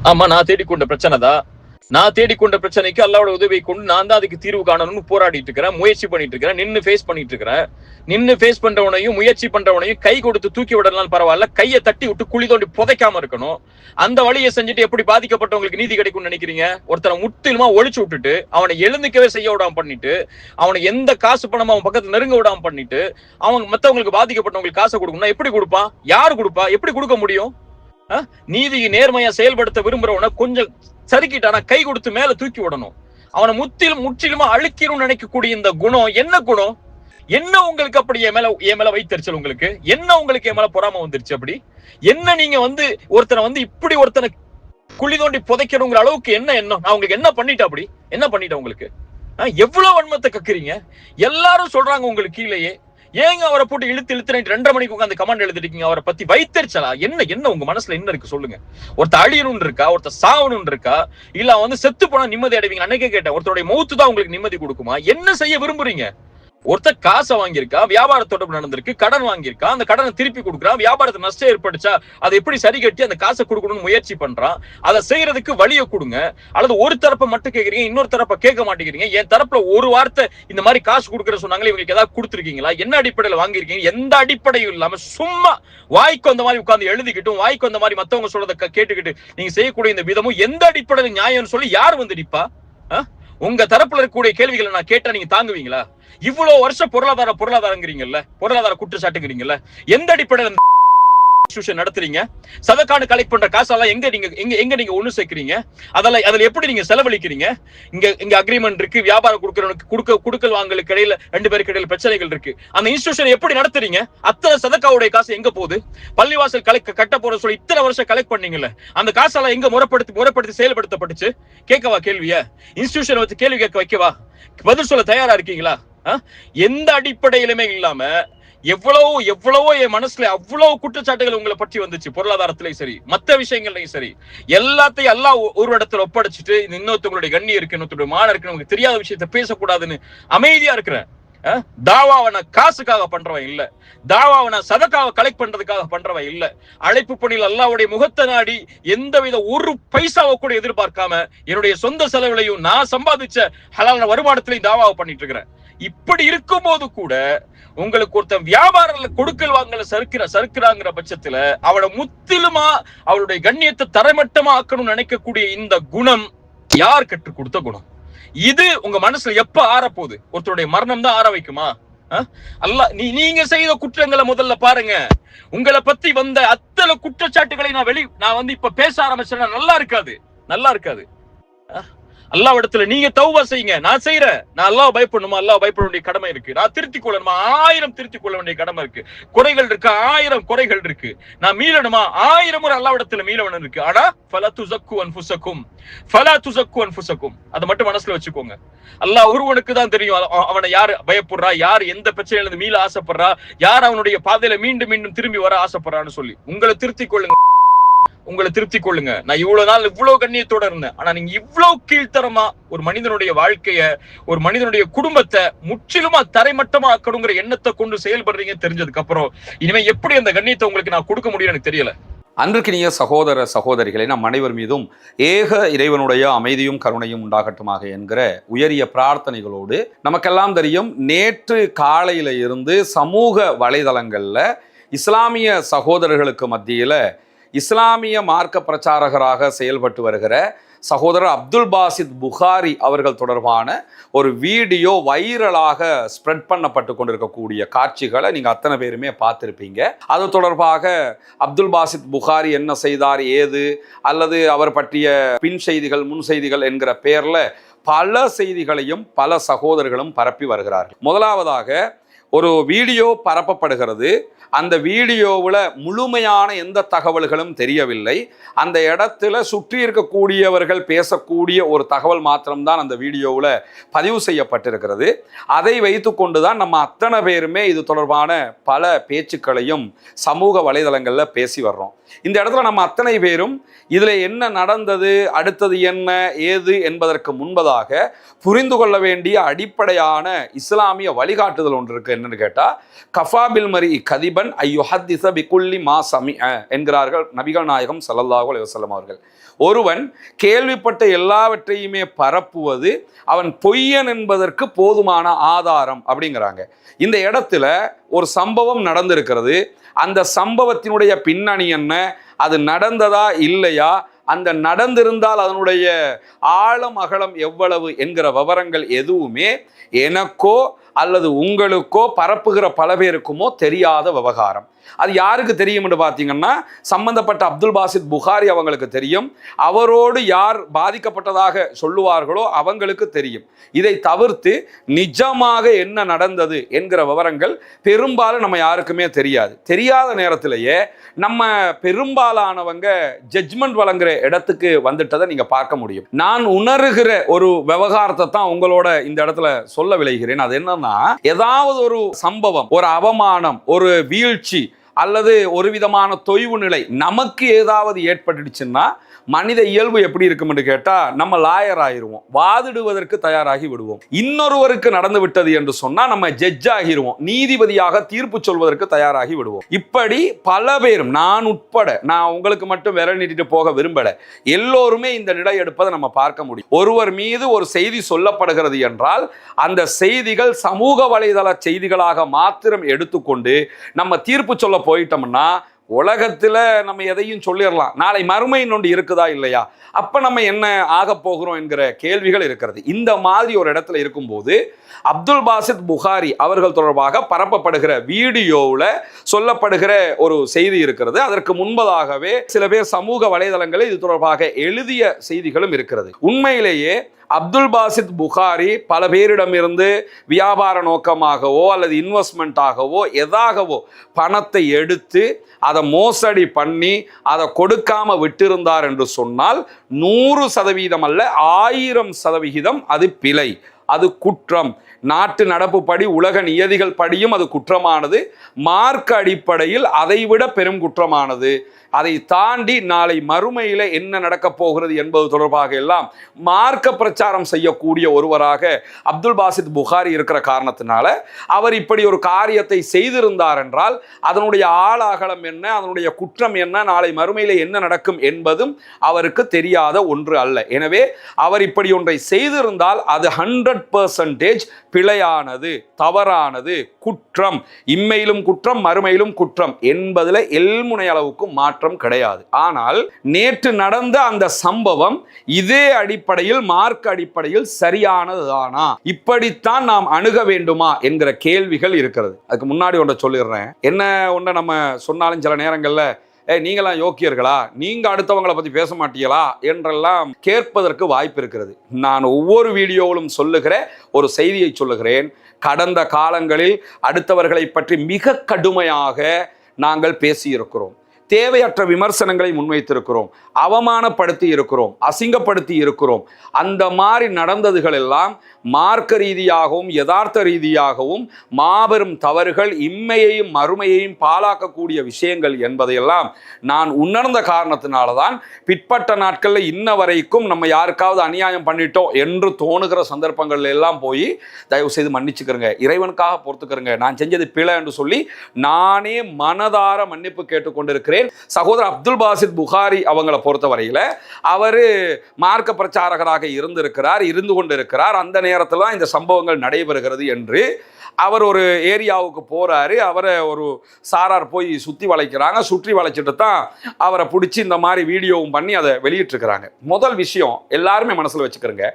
ஆமா, நான் தேடிக்கொண்ட பிரச்சனை தான். நான் தேடிக்கொண்ட பிரச்சனைக்கு அல்லாவோட உதவியை கொண்டு நான் தான் அதுக்கு தீர்வு காணணும்னு போராடிட்டு இருக்கிறேன், முயற்சி பண்ணிட்டு இருக்கிறேன், நின்னு ஃபேஸ் பண்ணிட்டு இருக்கிறேன். நின்னு ஃபேஸ் பண்றவனையும் முயற்சி பண்றவனையும் கை கொடுத்து தூக்கி விடலாம் பரவாயில்ல, கையை தட்டி விட்டு குழி தோண்டி புதைக்காம இருக்கணும். அந்த வழியை செஞ்சுட்டு எப்படி பாதிக்கப்பட்டவங்களுக்கு நீதி கிடைக்கும்னு நினைக்கிறீங்க? ஒருத்தரை முற்றிலுமா ஒழிச்சு விட்டுட்டு அவனை எழுந்துக்கவே செய்ய விடாம பண்ணிட்டு, அவனை எந்த காசு பணமும் அவன் பக்கத்துல நெருங்க விடாம பண்ணிட்டு, அவங்க மத்தவங்களுக்கு பாதிக்கப்பட்டவங்களுக்கு காசை கொடுக்கணும்னா எப்படி கொடுப்பான்? யாரு கொடுப்பா? எப்படி கொடுக்க முடியும்? நீதியை நேர்மையா செயல்படுத்த விரும்புறவன கொஞ்சம் சரிக்கிட்டானா கை கொடுத்து மேல தூக்கி விடணும். அவனை முற்றிலுமா அழிக்கணும்னு நினைக்கக்கூடிய இந்த குணம் என்ன குணம்? என்ன உங்களுக்கு அப்படி என் மேல வைத்தறிச்சல்? உங்களுக்கு என்ன? உங்களுக்கு என் மேல பொறாம வந்துருச்சு? அப்படி என்ன? நீங்க ஒருத்தனை இப்படி ஒருத்தனை குழி தோண்டி புதைக்கணுங்கிற அளவுக்கு என்ன எண்ணம்? நான் உங்களுக்கு என்ன பண்ணிட்டேன்? அப்படி என்ன பண்ணிட்டேன் உங்களுக்கு? எவ்வளவு வன்மத்தை கக்குறீங்க? எல்லாரும் சொல்றாங்க உங்களுக்கு கீழேயே. ஏங்க அவரை போட்டு இழுத்து 2:30 மணிக்கு உட்காந்து கமெண்ட் எழுதிருக்கீங்க? அவரை பத்தி வைத்தறிச்சலா? என்ன உங்க மனசுல என்ன இருக்கு சொல்லுங்க? ஒருத்தர் அழியணும் இருக்கா? ஒருத்தர் சாவணும் இருக்கா? இல்ல செத்து போனா நிம்மதி அடைவீங்க? அன்னைக்கே கேட்டேன், ஒருத்தருடைய மௌத்து தான் உங்களுக்கு நிம்மதி கொடுக்குமா? என்ன செய்ய விரும்புறீங்க? ஒருத்தர் காசை வாங்கியிருக்கா, வியாபார தொடர்பு நடந்திருக்கு, கடன் வாங்கியிருக்கா, அந்த கடனை திருப்பி கொடுக்குறான், வியாபாரத்தை நஷ்டம் ஏற்பட்டுச்சா அதை எப்படி சரி கட்டி அந்த காசை கொடுக்கணும்னு முயற்சி பண்றான். அதை செய்யறதுக்கு வழியை கொடுங்க. அல்லது ஒரு தரப்பை மட்டும் கேட்கறீங்க, இன்னொரு தரப்பை கேட்க மாட்டேங்கிறீங்க. என் தரப்புல ஒரு வார்த்தை இந்த மாதிரி காசு கொடுக்குற சொன்னாங்களே, இவங்களுக்கு ஏதாவது கொடுத்துருக்கீங்களா? என்ன அடிப்படையில் வாங்கியிருக்கீங்க? எந்த அடிப்படையும் இல்லாம சும்மா வாய்க்கு அந்த மாதிரி உட்கார்ந்து எழுதிக்கிட்டும், வாய்க்கு அந்த மாதிரி மத்தவங்க சொல்றதை கேட்டுக்கிட்டு நீங்க செய்யக்கூடிய இந்த விதமும் எந்த அடிப்படையில் நியாயம்னு சொல்லி யார் வந்து நிப்பா? உங்க தரப்புல இருக்கக்கூடிய கேள்விகளை நான் கேட்டா நீங்க தாங்குவீங்களா? இவ்வளவு வருஷம் பொருளாதாரங்கிறீங்கல்ல, பொருளாதார குற்றச்சாட்டுங்கிறீங்கல்ல, எந்த அடிப்படையில் நடத்துறீங்க? சதக்கான கலெக்ட் பண்ற காசெல்லாம் எங்க நீங்க ஒண்ணு சேர்க்கிறீங்க? அதுல எப்படி நீங்க செலவழிக்கிறீங்க? இங்க அக்ரிமெண்ட் இருக்கு, வியாபாரம் கொடுக்கல் வாங்கலுக்கு இடையில 2 பேருக்கு இடையில பிரச்சனைகள் இருக்கு. அந்த இன்ஸ்டிடியூஷன் எப்படி நடத்துறீங்க? அத்தனை சதக்காவுடைய காசு எங்க போகுது? பள்ளிவாசல் கட்ட போற சொல்லி இத்தனை வருஷம் கலெக்ட் பண்ணீங்கல்ல, அந்த காசெல்லாம் எங்க முறைப்படுத்தி செயல்படுத்தப்பட்டுச்சு? கேட்கவா கேள்விய? இன்ஸ்டிடியூஷன் வச்சு கேள்வி கேட்க வைக்கவா? பதில் சொல்ல தயாரா இருக்கீங்களா? எந்த அடிப்படையிலுமே இல்லாம எவ்வளவோ என் மனசுல அவ்வளவு குற்றச்சாட்டுகள் உங்களை பற்றி வந்துச்சு. பொருளாதாரத்திலையும் சரி, மத்த விஷயங்கள்லயும் சரி, எல்லாத்தையும் எல்லாம் ஒரு இடத்துல ஒப்படைச்சிட்டு இன்னொருத்தவங்களுடைய கண்ணி இருக்கு, இன்னொருத்தருடைய மான இருக்கு, உங்களுக்கு தெரியாத விஷயத்த பேசக்கூடாதுன்னு அமைதியா இருக்கிறேன். தாவாவன காசுக்காக பண்றவன் இல்ல, தாவாவன சதக்காவை கலெக்ட் பண்றதுக்காக பண்றவன் இல்ல. அழைப்பு பணியில் அல்லாஹ்வுடைய முகத்தை நாடி எந்தவித ஒரு பைசாவை கூட எதிர்பார்க்காம என்னுடைய சொந்த செலவுலையும் நான் சம்பாதிச்ச ஹலாலான வருமானத்திலையும் தாவாவை பண்ணிட்டு இருக்கிறேன். இப்படி இருக்கும் போது கூட உங்களுக்கு ஒருத்தன் வியாபாரத்துல கொடுக்கல் வாங்கல சறுக்குறாங்கிற பட்சத்துல அவளை முற்றிலுமா அவளுடைய கண்ணியத்தை தரைமட்டமா ஆக்கணும்னு நினைக்கக்கூடிய இந்த குணம் யார் கற்றுக் கொடுத்த குணம்? இது உங்க மனசுல எப்ப ஆறப்போகுது? ஒருத்தருடைய மரணம் தான் ஆற வைக்குமா? அல்லாஹ் நீங்க செய்த குற்றங்களை முதல்ல பாருங்க. உங்களை பத்தி வந்த அத்தனை குற்றச்சாட்டுகளை நான் இப்ப பேச ஆரம்பிச்சேன்னா நல்லா இருக்காது. அல்லாஹ்விடத்துல நீங்க தௌபா செய்யுங்க. நான் செய்யறேன். நான் அல்லாஹ் பயப்படணுமா? அல்லாஹ் பயப்பட வேண்டிய கடமை இருக்கு. நான் திருத்திக் கொள்ளணுமா? 1000 திருத்திக் கொள்ள வேண்டிய கடமை இருக்கு. குறைகள் இருக்கு, 1000 குறைகள் இருக்கு. நான் மீளணுமா? 1000 முறை அல்லாஹ்விடத்துல மீளவன் இருக்கு. ஆனா ஃபலா துஸக்கு அன்ஃபுஸக்கும் அதை மட்டும் மனசுல வச்சுக்கோங்க. அல்லாஹ் ஒருவனுக்கு தான் தெரியும் அவனை யார் பயப்படுறா, யார் எந்த பிரச்சனையில இருந்து மீள ஆசைப்படுறா, யார் அவனுடைய பாதையில மீண்டும் திரும்பி வர ஆசைப்படுறான்னு சொல்லி உங்களை திருப்தி கொள்ளுங்க. நான் இவ்வளவு நாள் இவ்வளவு கண்ணியத்தோட இருந்தேன். ஆனா நீங்க இவ்வளவு கீழ்த்தரமா ஒரு மனிதனுடைய வாழ்க்கைய, ஒரு மனிதனுடைய குடும்பத்தை முற்றிலுமா தரைமட்டமா ஆக்கணுங்கிற எண்ணத்தை கொண்டு செயல்படுறீங்க தெரிஞ்சதுக்கு அப்புறம் இனிமே எப்படி அந்த கண்ணியத்தை உங்களுக்கு நான் கொடுக்க முடியும் எனக்கு தெரியல. அன்பிற்கினிய சகோதர சகோதரிகளை நம் அனைவர் மீதும் ஏக இறைவனுடைய அமைதியும் கருணையும் உண்டாகட்டுமாக என்கிற உயரிய பிரார்த்தனைகளோடு, நமக்கெல்லாம் தெரியும் நேற்று காலையில இருந்து சமூக வலைதளங்கள்ல இஸ்லாமிய சகோதரர்களுக்கு மத்தியில இஸ்லாமிய மார்க்க பிரச்சாரகராக செயல்பட்டு வருகிற சகோதரர் அப்துல் பாசித் புகாரி அவர்கள் தொடர்பான ஒரு வீடியோ வைரலாக ஸ்ப்ரெட் பண்ணப்பட்டு கொண்டிருக்கக்கூடிய காட்சிகளை நீங்கள் அத்தனை பேருமே பார்த்துருப்பீங்க. அது தொடர்பாக அப்துல் பாசித் புகாரி என்ன செய்தார், ஏது, அல்லது அவர் பற்றிய பின் செய்திகள் முன் செய்திகள் என்கிற பெயரில் பல செய்திகளையும் பல சகோதரர்களும் பரப்பி வருகிறார்கள். முதலாவதாக ஒரு வீடியோ பரப்பப்படுகிறது. அந்த வீடியோவில் முழுமையான எந்த தகவல்களும் தெரியவில்லை. அந்த இடத்துல சுற்றி இருக்கக்கூடியவர்கள் பேசக்கூடிய ஒரு தகவல் மாத்திரம்தான் அந்த வீடியோவில் பதிவு செய்யப்பட்டிருக்கிறது. அதை வைத்து கொண்டு தான் நம்ம அத்தனை பேருமே இது தொடர்பான பல பேச்சுக்களையும் சமூக வலைதளங்களில் பேசி வர்றோம். இந்த இடத்துல நம்ம அத்தனை பேரும் இதுல என்ன நடந்தது, அடுத்தது என்ன ஏது என்பதற்கு முன்பதாக புரிந்து கொள்ள வேண்டிய அடிப்படையான இஸ்லாமிய வழிகாட்டுதல் ஒன்று இருக்கு. என்னன்னு கேட்டா, கஃபாபில் மரி கதிபன் ஐயுஹத்திஸ பிகுல்லி மா சமிஅ என்கிறார்கள் நபிகள் நாயகம் ஸல்லல்லாஹு அலைஹி வஸல்லம் அவர்கள். ஒருவன் கேள்விப்பட்ட எல்லாவற்றையுமே பரப்புவது அவன் பொய்யன் என்பதற்கு போதுமான ஆதாரம் அப்படிங்கிறாங்க. இந்த இடத்துல ஒரு சம்பவம் நடந்திருக்கிறது. அந்த சம்பவத்தினுடைய பின்னணி என்ன, அது நடந்ததா இல்லையா, அந்த நடந்திருந்தால் அதனுடைய ஆழம் அகலம் எவ்வளவு என்கிற விவரங்கள் எதுவுமே எனக்கோ அல்லது உங்களுக்கோ பரப்புகிற பல பேருக்குமோ தெரியாத விவகாரம். அது யாருக்கு தெரியும் என்று பார்த்தீங்கன்னா, சம்பந்தப்பட்ட அப்துல் பாசித் புகாரி அவங்களுக்கு தெரியும். அவரோடு யார் பாதிக்கப்பட்டதாக சொல்லுவார்களோ அவங்களுக்கு தெரியும். இதை தவிர்த்து நிஜமாக என்ன நடந்தது என்கிற விவரங்கள் பெரும்பாலும் நம்ம யாருக்குமே தெரியாது. தெரியாத நேரத்திலேயே நம்ம பெரும்பாலானவங்க ஜட்ஜ்மெண்ட் வழங்குற இடத்துக்கு வந்துட்டதை நீங்க பார்க்க முடியும். நான் உணர்கிற ஒரு விவகாரத்தை தான் உங்களோட இந்த இடத்துல சொல்ல விளைகிறேன். அது என்னன்னா, ஏதாவது ஒரு சம்பவம், ஒரு அவமானம், ஒரு வீழ்ச்சி அல்லது ஒரு விதமான தொய்வு நிலை நமக்கு ஏதாவது ஏற்பட்டுச்சுன்னா மனித இயல்பு எப்படி இருக்கும் என்று கேட்டா, நம்ம லாயர் ஆகிருவோம், வாதிடுவதற்கு தயாராகி விடுவோம். இன்னொருவருக்கு நடந்து விட்டது என்று சொன்னா நம்ம ஜட்ஜ் ஆகிருவோம், நீதிபதியாக தீர்ப்பு சொல்வதற்கு தயாராகி விடுவோம். இப்படி பல பேரும், நான் உட்பட, நான் உங்களுக்கு மட்டும் விரல் நீட்டிட்டு போக விரும்பல, எல்லோருமே இந்த நிலை எடுப்பதை நம்ம பார்க்க முடியும். ஒருவர் மீது ஒரு செய்தி சொல்லப்படுகிறது என்றால் அந்த செய்திகள் சமூக வலைதள செய்திகளாக மாத்திரம் எடுத்துக்கொண்டு நம்ம தீர்ப்பு சொல்ல போயிட்டோம்னா உலகத்துல நம்ம எதையும் சொல்லிடலாம். நாளை மறுமை ஒன்று இருக்குதா இல்லையா, அப்ப நம்ம என்ன ஆக போகிறோம் என்கிற கேள்விகள் இருக்கிறது. இந்த மாதிரி ஒரு இடத்துல இருக்கும்போது அப்துல் பாசித் புகாரி அவர்கள் தொடர்பாக பரப்பப்படுகிற வீடியோவில் சொல்லப்படுகிற ஒரு செய்தி இருக்கிறது. அதற்கு முன்பதாகவே சில பேர் சமூக வலைதளங்களில் இது தொடர்பாக எழுதிய செய்திகளும் இருக்கிறது. உண்மையிலேயே அப்துல் பாசித் புகாரி பல பேரிடமிருந்து வியாபார நோக்கமாகவோ அல்லது இன்வெஸ்ட்மெண்ட்டாகவோ எதாகவோ பணத்தை எடுத்து அதை மோசடி பண்ணி அதை கொடுக்காம விட்டிருந்தார் என்று சொன்னால் 100% அல்ல 1000% அது பிழை, அது குற்றம். நாட்டு நடப்புப்படி, உலக நியதிகள் படியும் அது குற்றமானது. மார்க்க அடிப்படையில் அதைவிட பெரும் குற்றமானது. அதை தாண்டி நாளை மறுமையில என்ன நடக்க போகிறது என்பது தொடர்பாக எல்லாம் மார்க்க பிரச்சாரம் செய்யக்கூடிய ஒருவராக அப்துல் பாசித் புகாரி இருக்கிற காரணத்தினால அவர் இப்படி ஒரு காரியத்தை செய்திருந்தார் என்றால் அதனுடைய ஆழாகலம் என்ன, அதனுடைய குற்றம் என்ன, நாளை மறுமையில என்ன நடக்கும் என்பதும் அவருக்கு தெரியாத ஒன்று அல்ல. எனவே அவர் இப்படி ஒன்றை செய்திருந்தால் அது 100% பிழையானது, தவறானது, குற்றம், இம்மையிலும் குற்றம் மறுமையிலும் குற்றம் என்பதில் எல்முனை அளவுக்கு மாற்றம் கிடையாது. ஆனால் நேற்று நடந்த அந்த சம்பவம் இதே அடிப்படையில், மார்க்க அடிப்படையில் சரியானதுதானா, இப்படித்தான் நாம் அணுக வேண்டுமா என்கிற கேள்விகள் இருக்கிறது. அதுக்கு முன்னாடி ஒன்றை சொல்லிடுறேன். என்ன ஒன்றை நம்ம சொன்னாலும் சில நேரங்கள்ல நீங்களாம் யோக்கியர்களா, நீங்க அடுத்தவங்களை பத்தி பேச மாட்டீங்களா என்றெல்லாம் கேட்பதற்கு வாய்ப்பு இருக்கிறது. நான் ஒவ்வொரு வீடியோவிலும் சொல்லுகிற ஒரு செய்தியை சொல்லுகிறேன். கடந்த காலங்களில் அடுத்தவர்களை பற்றி மிக கடுமையாக நாங்கள் பேசியிருக்கிறோம், தேவையற்ற விமர்சனங்களை முன்வைத்திருக்கிறோம், அவமானப்படுத்தி இருக்கிறோம், அசிங்கப்படுத்தி இருக்கிறோம். அந்த மாதிரி நடந்ததுகள் எல்லாம் மார்க்க ரீதியாகவும் யதார்த்த ரீதியாகவும் மாபெரும் தவறுகள், இம்மையையும் மறுமையையும் பாழாக்கக்கூடிய விஷயங்கள் என்பதையெல்லாம் நான் உணர்ந்த காரணத்தினால்தான் பிற்பட்ட நாட்களில் இன்ன வரைக்கும் நம்ம யாருக்காவது அநியாயம் பண்ணிட்டோம் என்று தோணுகிற சந்தர்ப்பங்கள் எல்லாம் போய் தயவு செய்து மன்னிச்சுக்கிறங்க, இறைவனுக்காக பொறுத்துக்கிறங்க, நான் செஞ்சது பிழை என்று சொல்லி நானே மனதார மன்னிப்பு கேட்டுக்கொண்டிருக்கிறேன். சகோதரர் அப்துல் பாசித் புகாரி அவங்களை பொறுத்தவரையில அவரு மார்க்க பிரச்சாரகராக இருந்து கொண்டிருக்கிறார். அந்த நேரத்தில் தான் இந்த சம்பவங்கள் நடைபெறுகிறது என்று அவர் ஒரு ஏரியாவுக்கு போறாரு. அவரை ஒரு சாரார் போய் சுற்றி வளைக்கிறாங்க. சுற்றி வளைச்சிட்டு தான் அவரை பிடிச்சி இந்த மாதிரி வீடியோவும் பண்ணி அதை வெளியிட்டிருக்கிறாங்க. முதல் விஷயம் எல்லாருமே மனசில் வச்சுக்கிறங்க,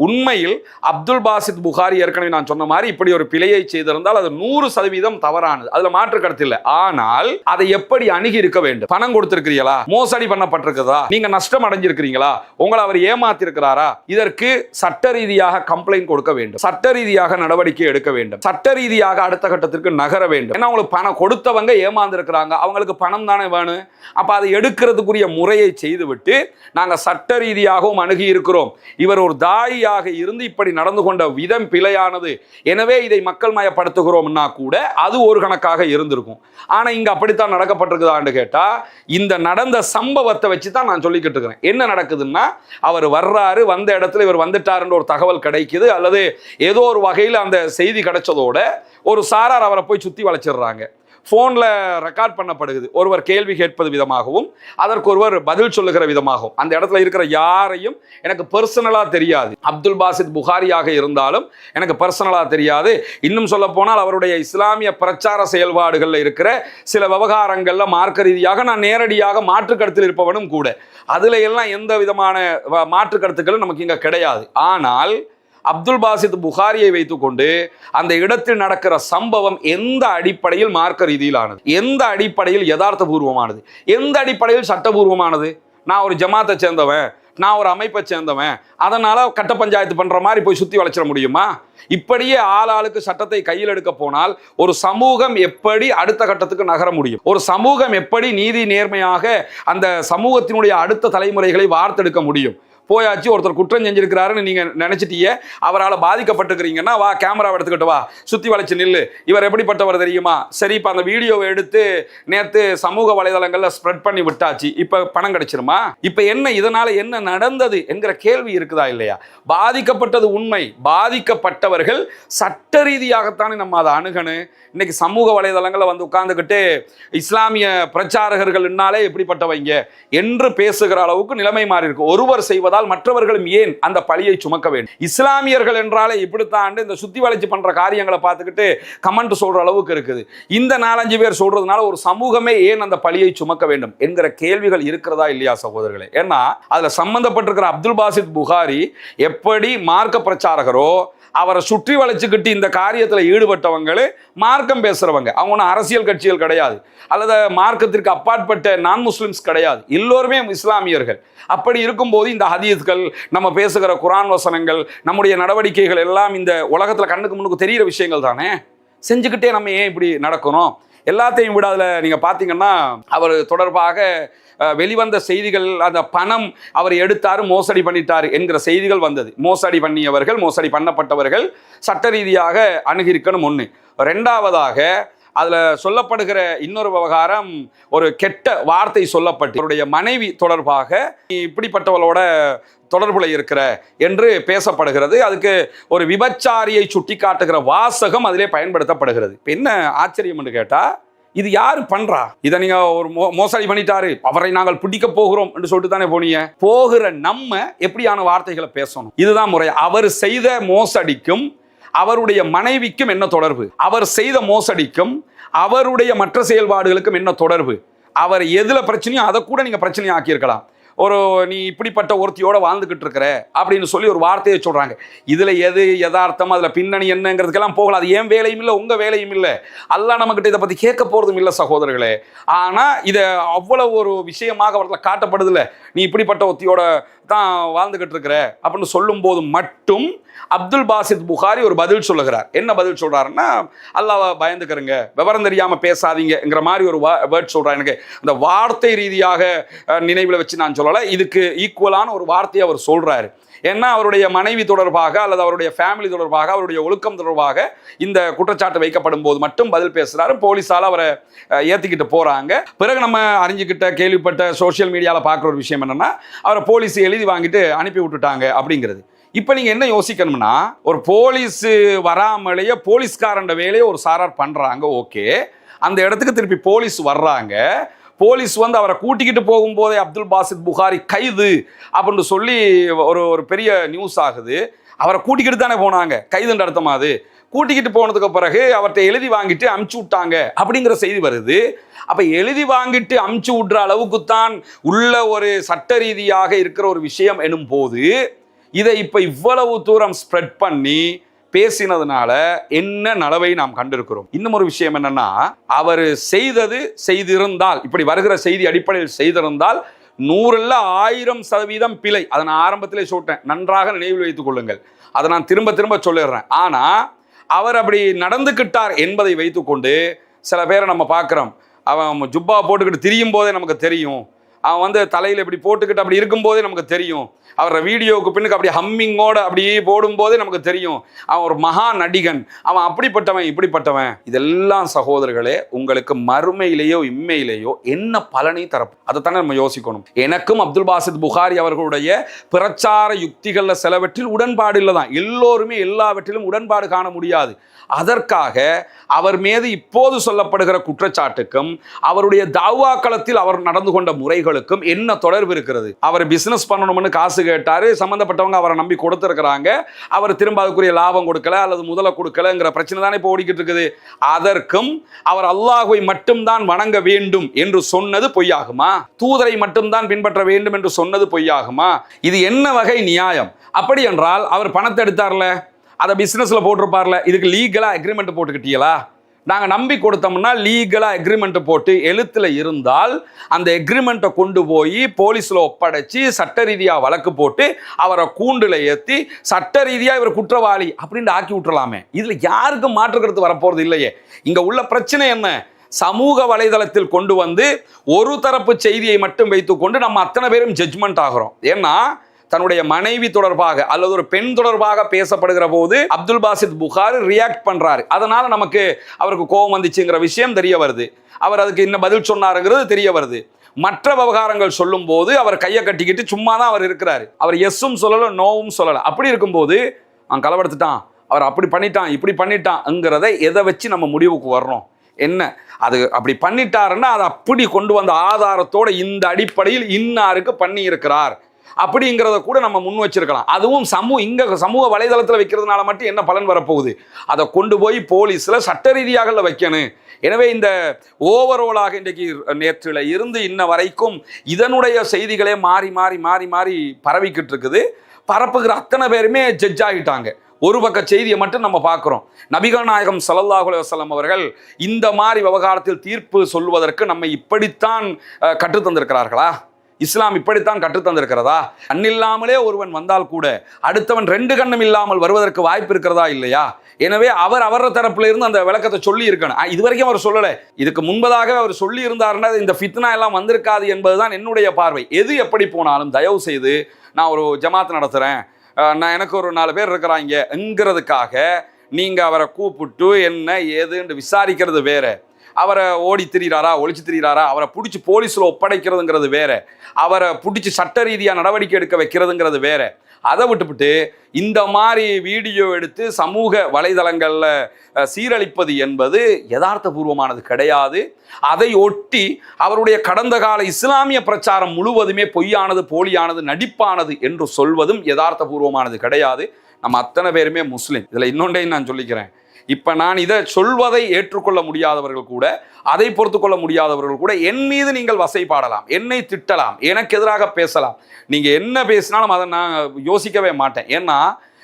உண்மையில் அப்துல் பாசித் புகாரி ஏற்கனவே நான் சொன்ன மாதிரி இப்படி ஒரு பிழையை செய்திருந்தால் அது 100% தவறானது, அதுல மாற்று கருத்து இல்லை. ஆனால் அதை எப்படி அணுகி இருக்க வேண்டும்? பணம் கொடுத்திருக்கிறீங்களா, மோசடி பண்ணப்பட்டிருக்கிறதா, நீங்க நஷ்டம் அடைஞ்சிருக்கிறீங்களா, உங்களை அவர் ஏமாத்தி இருக்கிறாரா, இதற்கு சட்ட ரீதியாக கம்ப்ளைண்ட் கொடுக்க வேண்டும், சட்ட ரீதியாக நடவடிக்கை எடுக்க வேண்டும், சட்ட ரீதியாக அடுத்த கட்டத்திற்கு நகர வேண்டும். ஏன்னா அவங்களுக்கு பணம் கொடுத்தவங்க ஏமாந்திருக்கிறாங்க, அவங்களுக்கு பணம் தானே வேணும். அப்ப அதை எடுக்கிறதுக்குரிய முறையை செய்துவிட்டு நாங்க சட்ட ரீதியாகவும் அணுகி இருக்கிறோம், இவர் ஒரு தாய் தாயாக இருந்து இப்படி நடந்து கொண்ட விதம் பிழையானது, எனவே இதை மக்கள் மயப்படுத்துகிறோம்னா கூட அது ஒரு கணக்காக இருந்திருக்கும். ஆனா இங்க அப்படித்தான் நடக்கப்பட்டிருக்குதான்னு கேட்டா, இந்த நடந்த சம்பவத்தை வச்சு தான் நான் சொல்லிக்கிட்டு இருக்கிறேன். என்ன நடக்குதுன்னா, அவர் வர்றாரு, வந்த இடத்துல இவர் வந்துட்டாருன்ற ஒரு தகவல் கிடைக்குது, அல்லது ஏதோ ஒரு வகையில் அந்த செய்தி கிடைச்சதோட ஒரு சாரார் அவரை போய் சுத்தி வளைச்சிடுறாங்க. போன்ல ரெக்கார்ட் பண்ணப்படுகிறது. ஒருவர் கேள்வி கேட்பது விதமாகவும் அதற்கு ஒருவர் பதில் சொல்லுகிற விதமாகவும். அந்த இடத்துல இருக்கிற யாரையும் எனக்கு பர்சனலா தெரியாது. அப்துல் பாசித் புகாரியாக இருந்தாலும் எனக்கு பர்சனலா தெரியாது. இன்னும் சொல்ல போனால் அவருடைய இஸ்லாமிய பிரச்சார செயல்பாடுகள்ல இருக்கிற சில விவகாரங்கள்ல மார்க்க ரீதியாக நான் நேரடியாக மாற்று கருத்தில் இருப்பவனும் கூட. அதுல எல்லாம் எந்த விதமான மாற்று கருத்துக்களும் நமக்கு இங்க கிடையாது. ஆனால் அப்துல் பாசித் புகாரியை வைத்துக்கொண்டு அந்த இடத்தில் நடக்கிற சம்பவம் எந்த அடிப்படையில் மார்க்க ரீதியிலானது, எந்த அடிப்படையில் யதார்த்த பூர்வமானது, எந்த அடிப்படையில் சட்டபூர்வமானது? நான் ஒரு ஜமாத்தை சேர்ந்தவன், நான் ஒரு அமைப்பை சேர்ந்தவன், அதனால கட்ட பஞ்சாயத்து பண்ற மாதிரி போய் சுத்தி வளைச்சிட முடியுமா? இப்படியே ஆளாளுக்கு சட்டத்தை கையில் எடுக்க போனால் ஒரு சமூகம் எப்படி அடுத்த கட்டத்துக்கு நகர முடியும்? ஒரு சமூகம் எப்படி நீதி நேர்மையாக அந்த சமூகத்தினுடைய அடுத்த தலைமுறைகளை வார்த்தெடுக்க முடியும்? போயாச்சு, ஒருத்தர் குற்றம் செஞ்சிருக்கிறாருன்னு நீங்க நினைச்சிட்டீங்க, அவரால் பாதிக்கப்பட்டிருக்கிறீங்கன்னா வா கேமரா எடுத்துக்கிட்டு வா, சுத்தி வளைச்சு நில்லு, இவர் எப்படிப்பட்டவர் தெரியுமா? சரி, இப்ப அந்த வீடியோவை எடுத்து நேத்து சமூக வலைதளங்கள்ல ஸ்ப்ரெட் பண்ணி விட்டாச்சு, இப்ப பணம் கிடைச்சிருமா? இப்ப என்ன, இதனால என்ன நடந்தது என்கிற கேள்வி இருக்குதா இல்லையா? பாதிக்கப்பட்டது உண்மை, பாதிக்கப்பட்டவர்கள் சட்ட ரீதியாகத்தானே நம்ம அதை அணுகணும். இன்னைக்கு சமூக வலைதளங்களை வந்து உட்கார்ந்துக்கிட்டு இஸ்லாமிய பிரச்சாரகர்கள்னாலே எப்படிப்பட்டவங்க என்று பேசுகிற அளவுக்கு நிலைமை மாறி இருக்கு. ஒருவர் செய்வதால் மற்றவர்களும் ஏன் அந்த பழியை சுமக்க வேண்டும்? இஸ்லாமியர்கள் என்றாலே இப்படித்தான் இந்த சுத்தி வளைச்சு பண்ற காரியங்களை பார்த்துக்கிட்டு கமெண்ட் சொல்ற அளவுக்கு இருக்குது. இந்த 4-5 பேர் சொல்றதுனால ஒரு சமூகமே ஏன் அந்த பழியை சுமக்க வேண்டும் என்கிற கேள்விகள் இருக்கிறதா இல்லையா சகோதரர்களே? ஏன்னா அதுல சம்பந்தப்பட்டிருக்கிற அப்துல் பாசித் புகாரி எப்படி மார்க்க பிரச்சாரகரோ, அவரை சுற்றி வளைச்சுக்கிட்டு இந்த காரியத்தில் ஈடுபட்டவங்களே மார்க்கம் பேசுறவங்க. அவங்க ஒன்றும் அரசியல் கட்சிகள் கிடையாது, அல்லது மார்க்கத்திற்கு அப்பாற்பட்ட நான் முஸ்லிம்ஸ் கிடையாது, எல்லோருமே இஸ்லாமியர்கள். அப்படி இருக்கும்போது இந்த ஹதீஸ்கள், நம்ம பேசுகிற குரான் வசனங்கள், நம்முடைய நடவடிக்கைகள் எல்லாம் இந்த உலகத்தில் கண்ணுக்கு முன்னுக்கு தெரிகிற விஷயங்கள் தானே. செஞ்சுக்கிட்டே நம்ம ஏன் இப்படி நடக்கணும்? எல்லாத்தையும் விட அதில் நீங்கள் பார்த்தீங்கன்னா அவர் தொடர்பாக வெளிவந்த செய்திகள், அந்த பணம் அவர் எடுத்தாரு, மோசடி பண்ணிட்டாரு என்கிற செய்திகள் வந்தது. மோசடி பண்ணியவர்கள், மோசடி பண்ணப்பட்டவர்கள் சட்ட ரீதியாக அணுகிருக்கணும் ஒன்று. ரெண்டாவதாக அதுல சொல்லப்படுகிற இன்னொரு விவகாரம், ஒரு கெட்ட வார்த்தை சொல்லப்பட்டு அவருடைய மனைவி தொடர்பாக இப்படிப்பட்டவளோட தொடர்புல இருக்கிற என்று பேசப்படுகிறது. அதுக்கு ஒரு விபச்சாரியை சுட்டி காட்டுகிற வாசகம் அதிலே பயன்படுத்தப்படுகிறது. இப்ப என்ன ஆச்சரியம் என்று கேட்டா, இது யாரு பண்றா? இதை நீங்க ஒரு மோசடி பண்ணிட்டாரு, அவரை நாங்கள் பிடிக்க போகிறோம் என்று சொல்லிட்டு தானே போனீங்க. போகிற நம்ம எப்படியான வார்த்தைகளை பேசணும்? இதுதான் முறை. அவர் செய்த மோசடிக்கும் அவருடைய மனைவிக்கும் என்ன தொடர்பு? அவர் செய்த மோசடிக்கும் அவருடைய மற்ற செயல்பாடுகளுக்கும் என்ன தொடர்பு? அவர் எதுல பிரச்சனையோ அதை கூட நீங்க பிரச்சனையை ஆக்கியிருக்கலாம். ஒரு நீ இப்படிப்பட்ட ஒருத்தியோட வாழ்ந்துகிட்டு இருக்கிற அப்படின்னு சொல்லி ஒரு வார்த்தையை சொல்றாங்க. இதுல எது யதார்த்தம், அதுல பின்னணி என்னங்கிறதுக்கெல்லாம் போகலாம். அது ஏன் வேலையும் இல்லை, உங்க வேலையும் இல்லை, அல்லாஹ் நம்ம கிட்ட இதை பத்தி கேட்க போறதும் இல்லை சகோதரர்களே. ஆனா இதை அவ்வளவு ஒரு விஷயமாக அவர்களை காட்டப்படுது இல்லை, நீ இப்படிப்பட்ட ஒருத்தியோட தான் வாழ்ந்துகிட்டு இருக்கிற அப்படின்னு சொல்லும் போது மட்டும் அப்துல் பாசித் புகாரி ஒரு பதில் சொல்லுகிறார். என்ன பதில் சொல்றாருன்னா, அல்லாஹ்வை பயந்துக்கிறங்க, விவரம் தெரியாம பேசாதீங்கிற மாதிரி ஒரு வேர்ட் சொல்றாரு. எனக்கு அந்த வார்த்தை ரீதியாக நினைவில் வச்சு நான் சொல்லலை, இதுக்கு ஈக்குவலான ஒரு வார்த்தையை அவர் சொல்றாரு. ஏன்னா அவருடைய மனைவி தொடர்பாக அல்லது அவருடைய ஃபேமிலி தொடர்பாக, அவருடைய ஒழுக்கம் தொடர்பாக இந்த குற்றச்சாட்டு வைக்கப்படும் போது மட்டும் பதில் பேசுறாரு. போலீஸால அவரை ஏத்திக்கிட்டு போறாங்க. பிறகு நம்ம அறிஞ்சுக்கிட்ட கேள்விப்பட்ட சோசியல் மீடியாவில் பார்க்குற ஒரு விஷயம் என்னன்னா, அவரை போலீஸ் எழுதி வாங்கிட்டு அனுப்பி விட்டுட்டாங்க அப்படிங்கிறது. இப்போ நீங்கள் என்ன யோசிக்கணும்னா, ஒரு போலீஸ் வராமலேயே போலீஸ்காரண்ட வேலையை ஒரு சாரார் பண்ணுறாங்க, ஓகே. அந்த இடத்துக்கு திருப்பி போலீஸ் வர்றாங்க. போலீஸ் வந்து அவரை கூட்டிக்கிட்டு போகும்போதே அப்துல் பாசித் புகாரி கைது அப்படின்னு சொல்லி ஒரு பெரிய நியூஸ் ஆகுது. அவரை கூட்டிக்கிட்டு தானே போனாங்க, கைதுன்ற அர்த்தமா? அது கூட்டிக்கிட்டு போனதுக்கு பிறகு அவர்கிட்ட எழுதி வாங்கிட்டு அமுச்சு விட்டாங்க அப்படிங்கிற செய்தி வருது. அப்ப எழுதி வாங்கிட்டு அமுச்சு விடுற அளவுக்குத்தான் உள்ள ஒரு சட்ட ரீதியாக இருக்கிற ஒரு விஷயம் எனும் போது, இதை இப்ப இவ்வளவு தூரம் ஸ்ப்ரெட் பண்ணி பேசினதுனால என்ன நலவை நாம் கண்டிருக்கிறோம். இன்னும் ஒரு விஷயம் என்னன்னா, அவர் செய்திருந்தால், இப்படி வருகிற செய்தி அடிப்படையில் செய்திருந்தால் 100% பிழை. அதை நான் ஆரம்பத்திலே சொல்லிட்டேன், நன்றாக நினைவில் வைத்துக் கொள்ளுங்கள். அதை நான் திரும்ப திரும்ப சொல்லிடுறேன். ஆனா அவர் அப்படி நடந்துக்கிட்டார் என்பதை வைத்துக்கொண்டு சில பேரை நம்ம பார்க்கிறோம். அவன் ஜுப்பா போட்டுக்கிட்டு திரியும் போதே நமக்கு தெரியும் அவன் வந்து தலையில் இப்படி போட்டுக்கிட்டு அப்படி இருக்கும்போதே நமக்கு தெரியும். அவரை வீடியோவுக்கு பின்னுக்கு அப்படி ஹம்மிங்கோட அப்படியே போடும்போதே நமக்கு தெரியும் அவன் ஒரு மகா நடிகன், அவன் அப்படிப்பட்டவன் இப்படிப்பட்டவன். இதெல்லாம் சகோதரர்களே உங்களுக்கு மறுமையிலேயோ இம்மையிலேயோ என்ன பலனை தரப்பு, அதைத்தானே நம்ம யோசிக்கணும். எனக்கும் அப்துல் பாசித் புகாரி அவர்களுடைய பிரச்சார யுக்திகள்ல சிலவற்றில் உடன்பாடு இல்லைதான். எல்லோருமே எல்லாவற்றிலும் உடன்பாடு காண முடியாது. அதற்காக அவர் மீது இப்போது சொல்லப்படுகிற குற்றச்சாட்டுக்கும் அவருடைய தாவா களத்தில் அவர் நடந்து கொண்ட முறைகளுக்கும் என்ன தொடர்பு இருக்கிறது? அவர் பிசினஸ் பண்ணணும்னு காசு கேட்டாரு, சம்பந்தப்பட்டவங்க அவரை நம்பி கொடுத்திருக்கிறாங்க, அவர் திரும்ப அதுக்குரிய லாபம் கொடுக்கல அல்லது முதல கொடுக்கலங்கிற பிரச்சனை தானே இப்போ ஓடிக்கிட்டு இருக்குது. அதற்கும் அவர் அல்லாஹ்வை மட்டும்தான் வணங்க வேண்டும் என்று சொன்னது பொய்யாகுமா? தூதரை மட்டும்தான் பின்பற்ற வேண்டும் என்று சொன்னது பொய்யாகுமா? இது என்ன வகை நியாயம்? அப்படி என்றால் அவர் பணத்தை எடுத்தார்ல, அதை பிசினஸ்ல போட்டிருப்பார்ல, இதுக்கு லீகலா அக்ரிமெண்ட் போட்டுக்கிட்டீங்களா? நாங்க நம்பி கொடுத்தோம்னா லீகலா அக்ரிமெண்ட் போட்டு எழுத்துல இருந்தால் அந்த அக்ரிமெண்ட்டை கொண்டு போய் போலீஸ்ல ஒப்படைச்சு சட்ட ரீதியா வழக்கு போட்டு அவரை கூண்டுல ஏத்தி சட்ட ரீதியா இவர் குற்றவாளி அப்படின்னு ஆக்கி விட்டுறலாமே. இதுல யாருக்கும் மாற்று கருத்து வரப்போறது இல்லையே. இங்க உள்ள பிரச்சனை என்ன? சமூக வலைதளத்தில் கொண்டு வந்து ஒரு தரப்பு செய்தியை மட்டும் வைத்துக்கொண்டு நம்ம அத்தனை பேரும் ஜட்ஜ்மெண்ட் ஆகிறோம். ஏன்னா தன்னுடைய மனைவி தொடர்பாக அல்லது ஒரு பெண் தொடர்பாக பேசப்படுகிற போது அப்துல் பாசித் புகாரி ரியாக்ட் பண்றாரு. அதனால நமக்கு அவருக்கு கோபம் வந்துச்சுங்கிற விஷயம் தெரிய வருது, அவர் அதுக்கு இன்னும் பதில் சொன்னாருங்கிறது தெரிய வருது. மற்ற விவகாரங்கள் சொல்லும் போது அவர் கையை கட்டிக்கிட்டு சும்மா தான் அவர் இருக்கிறாரு. அவர் எஸ்ஸும் சொல்லல நோவும் சொல்லல. அப்படி இருக்கும்போது அவன் களவெடுத்துட்டான், அவர் அப்படி பண்ணிட்டான் இப்படி பண்ணிட்டான்ங்கிறத எதை வச்சு நம்ம முடிவுக்கு வர்றோம்? என்ன அது அப்படி பண்ணிட்டாருன்னா அதை அப்படி கொண்டு வந்த ஆதாரத்தோட இந்த அடிப்படையில் இன்னாருக்கு பண்ணி இருக்கிறார் அப்படிங்கிறத கூட நம்ம முன் வச்சிருக்கலாம். அதுவும் சமூக வலைதளத்தில் வைக்கிறதுனால மட்டும் என்ன பலன் வரப்போகுது? அதை கொண்டு போய் போலீஸ்ல சட்ட ரீதியாக வைக்கணும். எனவே இந்த ஓவரோலாக இன்றைக்கு நேற்றில் இருந்து இன்ன வரைக்கும் இதனுடைய செய்திகளே மாறி மாறி மாறி மாறி பரவிக்கிட்டு இருக்குது. பரப்புகிற அத்தனை பேருமே ஜட்ஜ் ஆகிட்டாங்க. ஒரு பக்க செய்தியை மட்டும் நம்ம பார்க்கிறோம். நபிகள் நாயகம் ஸல்லல்லாஹு அலைஹி வஸல்லம் அவர்கள் இந்த மாதிரி விவகாரத்தில் தீர்ப்பு சொல்வதற்கு நம்ம இப்படித்தான் கற்றுத்தந்திருக்கிறார்களா? இஸ்லாம் இப்படித்தான் கற்றுத்தந்திருக்கிறதா? கண்ணில்லாமலே ஒருவன் வந்தால் கூட அடுத்தவன் ரெண்டு கண்ணும் இல்லாமல் வருவதற்கு வாய்ப்பு இருக்கிறதா இல்லையா? எனவே அவர் தரப்புல இருந்து அந்த விளக்கத்தை சொல்லி இருக்கணும். இதுவரைக்கும் அவர் சொல்லல. இதுக்கு முன்பதாக அவர் சொல்லி இருந்தாருன்னா இந்த ஃபித்னா எல்லாம் வந்திருக்காது என்பதுதான் என்னுடைய பார்வை. எது எப்படி போனாலும் தயவு செய்து நான் ஒரு ஜமாத் நடத்துறேன், நான் எனக்கு ஒரு 4 பேர் இருக்கிறாங்கிறதுக்காக நீங்க அவரை கூப்பிட்டு என்ன ஏதுன்னு விசாரிக்கிறது வேற, அவரை ஓடி திரிகிறாரா ஒழிச்சு திரிகிறாரா அவரை பிடிச்சி போலீஸ்ல ஒப்படைக்கிறதுங்கிறது வேற, அவரை பிடிச்சி சட்ட ரீதியாக நடவடிக்கை எடுக்க வைக்கிறதுங்கிறது வேற. அதை விட்டுவிட்டு இந்த மாதிரி வீடியோ எடுத்து சமூக வலைதளங்கள்ல சீரழிப்பது என்பது யதார்த்தபூர்வமானது கிடையாது. அதை ஒட்டி அவருடைய கடந்த கால இஸ்லாமிய பிரச்சாரம் முழுவதுமே பொய்யானது, போலியானது, நடிப்பானது என்று சொல்வதும் யதார்த்தபூர்வமானது கிடையாது. நம்ம அத்தனை பேருமே முஸ்லிம். இதுல இன்னொன்றையும் நான் சொல்லிக்கிறேன். இப்ப நான் இதை சொல்வதை ஏற்றுக்கொள்ள முடியாதவர்கள் கூட, அதை பொறுத்து கொள்ள முடியாதவர்கள் கூட என் மீது நீங்கள் வசைப்பாடலாம், என்னை திட்டலாம், எனக்கு எதிராக பேசலாம். நீங்க என்ன பேசினாலும் அதை நான் யோசிக்கவே மாட்டேன். ஏன்னா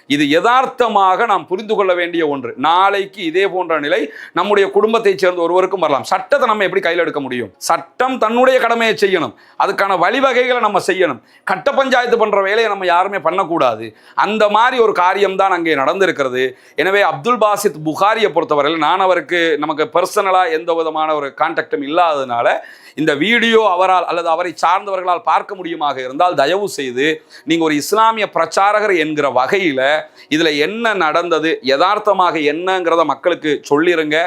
இது யதார்த்தமாக நாம் புரிந்து கொள்ள வேண்டிய ஒன்று. நாளைக்கு இதே போன்ற நிலை நம்முடைய குடும்பத்தை சேர்ந்த ஒருவருக்கும் வரலாம். சட்டத்தை நம்ம எப்படி கையில் எடுக்க முடியும்? சட்டம் தன்னுடைய கடமையை செய்யணும், அதுக்கான வழிவகைகளை நம்ம செய்யணும். கட்ட பஞ்சாயத்து பண்ற வேலையை நம்ம யாருமே பண்ணக்கூடாது. அந்த மாதிரி ஒரு காரியம் தான் அங்கே நடந்திருக்கிறது. எனவே அப்துல் பாசித் புகாரியை பொறுத்தவரையில் நான் அவருக்கு நமக்கு பர்சனலா எந்த விதமான ஒரு கான்டாக்டும் இல்லாததுனால இந்த வீடியோ அவரால் அல்லது அவரை சார்ந்தவர்களால் பார்க்க முடியுமாக இருந்தால் தயவு செய்து நீங்க ஒரு இஸ்லாமிய பிரச்சாரகர் என்கிற வகையில இதுல என்ன நடந்தது, யதார்த்தமாக என்னங்கிறத மக்களுக்கு சொல்லிருங்க.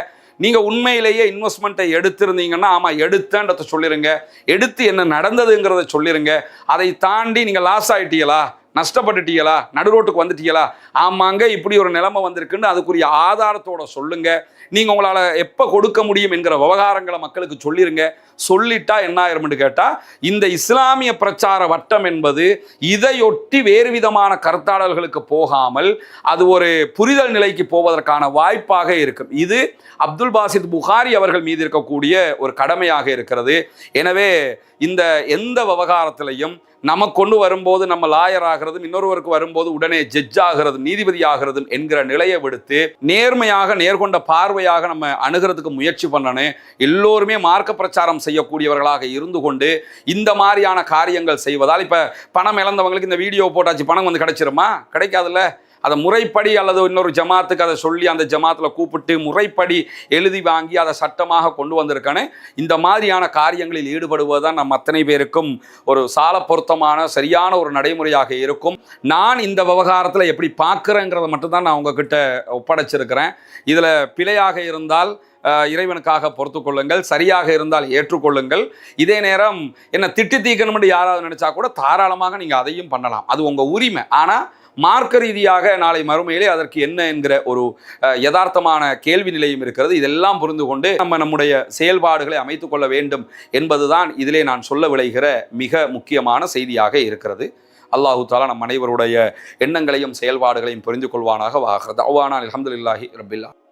நீங்க உண்மையிலேயே இன்வெஸ்ட்மெண்ட்டை எடுத்திருந்தீங்கன்னா ஆமா எடுத்தேன்றத சொல்லிருங்க, எடுத்து என்ன நடந்ததுங்கிறத சொல்லிருங்க. அதை தாண்டி நீங்க லாஸ் ஆயிட்டீங்களா, நஷ்டப்பட்டுட்டீங்களா, நடுரோட்டுக்கு வந்துட்டீங்களா, ஆமாங்க இப்படி ஒரு நிலைமை வந்திருக்குன்னு அதுக்குரிய ஆதாரத்தோட சொல்லுங்க. நீங்க உங்களால எப்ப கொடுக்க முடியும் என்கிற விவகாரங்களை மக்களுக்கு சொல்லிருங்க. சொல்லிட்டா என்ன ஆயிரும்னு கேட்டா இந்த இஸ்லாமிய பிரச்சார வட்டம் என்பது இதையொட்டி வேறு விதமான கருத்தாடல்களுக்கு போகாமல் அது ஒரு புரிதல் நிலைக்கு போவதற்கான வாய்ப்பாக இருக்கும். இது அப்துல் பாசித் புகாரி அவர்கள் மீது இருக்கக்கூடிய ஒரு கடமையாக இருக்கிறது. எனவே இந்த எந்த விவகாரத்திலையும் நமக்கு கொண்டு வரும்போது நம்ம லாயர் ஆகிறதும், இன்னொருவருக்கு வரும்போது உடனே ஜட்ஜ் ஆகிறதும், நீதிபதி ஆகிறதும் என்கிற நிலையை விடுத்து நேர்மையாக நேர்கொண்ட பார்வையாக நம்ம அணுகிறதுக்கு முயற்சி பண்ணணும். எல்லோருமே மார்க்க பிரச்சாரம் செய்யக்கூடியவர்களாக இருந்து கொண்டு இந்த மாதிரியான காரியங்கள் செய்வதால் இப்ப பணம் இழந்தவங்களுக்கு இந்த வீடியோ போட்டாச்சு பணம் வந்து கிடைச்சிருமா? கிடைக்காதுல்ல. அதை முறைப்படி அல்லது இன்னொரு ஜமாத்துக்கு அதை சொல்லி அந்த ஜமாத்தில் கூப்பிட்டு முறைப்படி எழுதி வாங்கி அதை சட்டமாக கொண்டு வந்திருக்கானே, இந்த மாதிரியான காரியங்களில் ஈடுபடுவது தான் நம் அத்தனை பேருக்கும் ஒரு சால பொருத்தமான சரியான ஒரு நடைமுறையாக இருக்கும். நான் இந்த விவகாரத்தில் எப்படி பார்க்குறேங்கிறத மட்டும்தான் நான் உங்ககிட்ட ஒப்படைச்சிருக்கிறேன். இதில் பிழையாக இருந்தால் இறைவனுக்காக பொறுத்து கொள்ளுங்கள், சரியாக இருந்தால் ஏற்றுக்கொள்ளுங்கள். இதே நேரம் என்ன திட்டி தீக்கணும்னு யாராவது நினைச்சா கூட தாராளமாக நீங்கள் அதையும் பண்ணலாம், அது உங்கள் உரிமை. ஆனால் மார்க்க ரீதியாக நாளை மறுமையிலே அதற்கு என்ன என்கிற ஒரு யதார்த்தமான கேள்வி நிலையும் இருக்கிறது. இதெல்லாம் புரிந்து கொண்டு நம்முடைய செயல்பாடுகளை அமைத்துக் கொள்ள வேண்டும் என்பதுதான் இதிலே நான் சொல்ல விளைகிற மிக முக்கியமான செய்தியாக இருக்கிறது. அல்லாஹு தஆலா நம் அனைவருடைய எண்ணங்களையும் செயல்பாடுகளையும் புரிந்து கொள்வானாக. வாஹிர் தஅவானா அல்ஹம்துலில்லாஹி ரப்பில் ஆலமீன்.